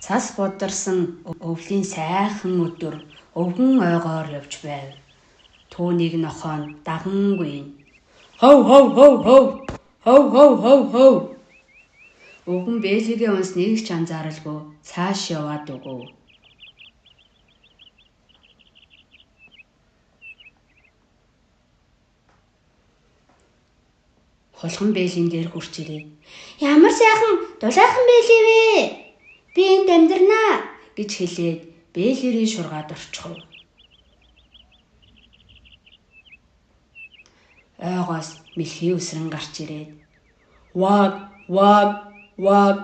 Цас бодорсон өвлийн сайхан өдөр өвгөн ойгоор явж байв. Түүнийг нохоо нь дагангүй. Хов хов хов хов. Хов хов хов хов. Өвгөн Бэлигийн унс нэг ч анзааралгүй цааш яваад өгөв. Хулган Бэлийн дээр хурч ирээд "Ямар сайхан дулаахан Бэли вэ? Би энд амьдрнаа" гэж хэлээд Бэлирийн шургаад орчихов. Ойгоос мэлхий үсрэн гарч ирээд "Ваг ваг ваг.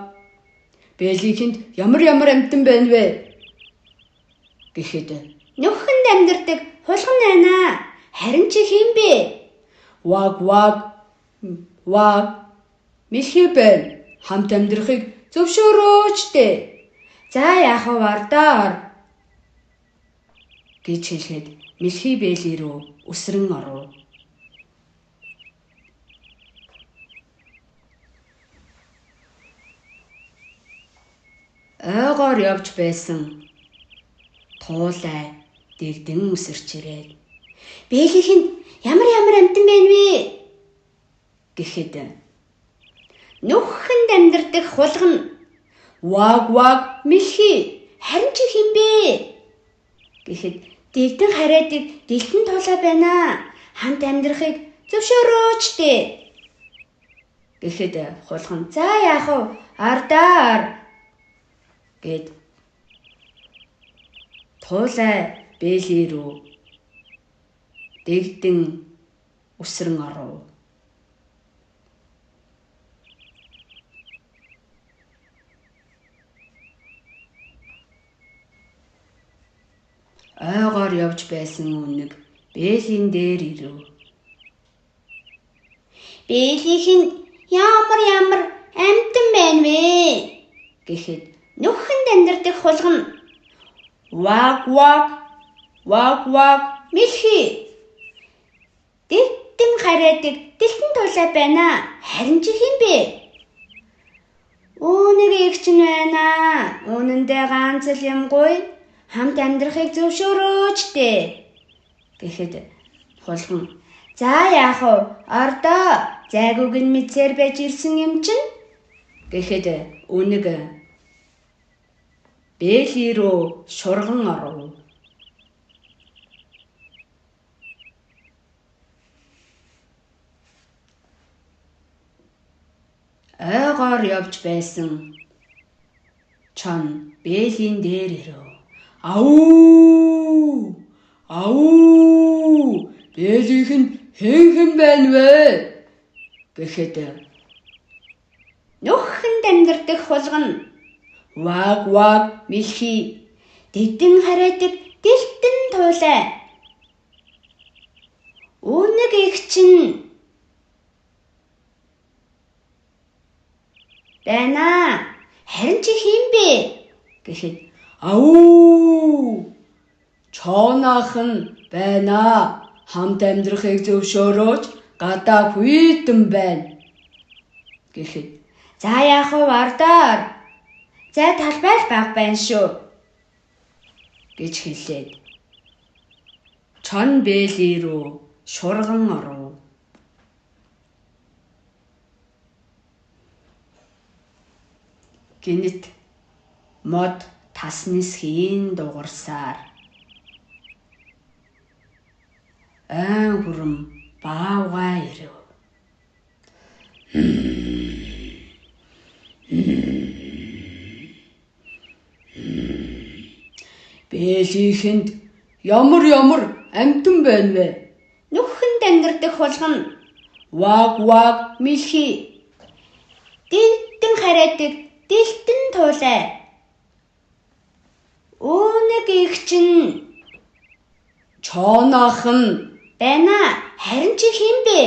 Бэлихэнд ямар амьтан байна вэ?" гэхэд "Нөхөнд амьдардаг хулган байна. Харин чи хэн бэ?" "Ваг ваг ваг. Мэлхий байна. Хамт амьдрахыг зөвшөөрөөч дээ." "За яах вэ ардаар" гэж хэлэхэд мэлхий Бэли рүү үсрэн оров. Ойгоор явж байсан туулай дэгдэн үсэрч ирээд "Бэлихэнд ямар амьтан байна вэ?" гэхэд "Нөхөнд амьдардаг хулган." "Ваг ваг мэлхий. Харин чи хэн бэ?" гэхэд "Дэгдэн харайдаг дэлтэн туулай байна. Хамт амьдрахыг зөвшөөрөөч дээ." гэхэд хулган "За яах вэ ардаар" гэд туулай Бэли рүү дэгдэн үсрэн оров. Ойгоор явж байсан үнэг Бэлийн дээр ирэв. "Бэлихэнд ямар амьтан байна вэ?" гэхэд "Нөхөнд амьдардаг хулган." "Ваг ваг ваг ваг мэлхий. Дэгдэн харайдаг дэлтэн туулай байна. Харин чи хэн бэ?" "Үүнийг эгч нь байна. Үнэндээ ганц л юмгүй. Хамт амьдрахыг зөвшөөрөөч дээ." гэхэд хулган "За яах вэ ордоо. Зайгүйг нь мэдсээр байж ирсэн юм чинь" гэхэд үнэг Бэли рүү шурган оров. Ойгоор явж байсан чон Бэлийн дээр ирэв. "Ау! Ау! Бэлихэнд хэн байна вэ?" гэхэд "Нөхөнд амьдардаг хулган." "Ваг ваг мэлхий. Дэгдэн харайдаг дэлтэн туулай." "Үнэг эгч нь байна. Харин чи хэн бэ?" гэхэд "Ау! Чоонах нь байна. Хамт амьдрахыг зөвшөөрөөч. Гадаа хүйтэн байна." гэхэд "За яах вэ ардаар. Зай талбай л бага байна шүү" гэж хэлээд чон Бэли рүү шурган оров. Гэнэт мод таснис хийн дугарсаар айн хүрэн баавгай ирэв. "Бэлихэнд ямар амьтан байна вэ?" "Нөхөнд амьдардаг хулган." "Ваг ваг мэлхий. Дэгдэн харайдаг дэлтэн туулай." "Үнэг эгч нь чоонах нь байна. Харин чи хэн бэ?"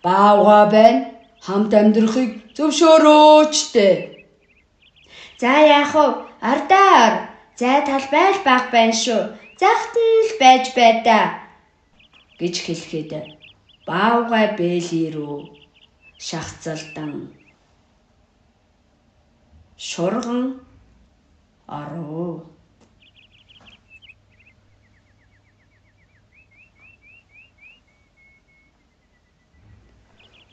"Баавгай байна. Хамт амьдрахыг зөвшөөрөөч дээ." "За яах вэ ардаар. Зай талбай л бага байна шүү. Загт нь л байж бай даа" гэж хэлэхэд баавгай Бэли рүү шахацалдан шурган оров.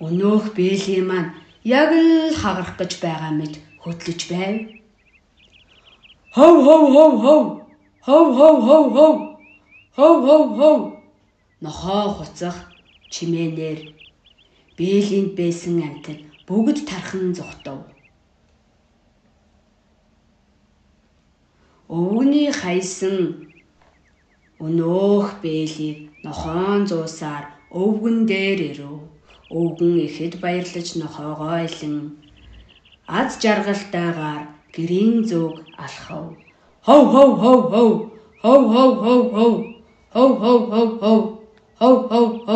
Өнөөх бээлийн маань яг л хагарах гэж байгаа мэд хөдлөж байв. Хов хов хов хов. Хов хов хов хов. Хов хов хов. Нохоо хуцах чимээнээр бээлинд байсан амьтад бүгд тархан зүхтав. Өвгний хайсан өнөөх бээлийг нохоон зуусаар өвгөн дээр ирэв. Өвгөн ихэд баярлаж нохоогоо илэн аз жаргалтайгаар гэрийн зүг алхав. Хов хов хов хов. Хов хов хов хов. Хов хов хов хов. Хов хов хов.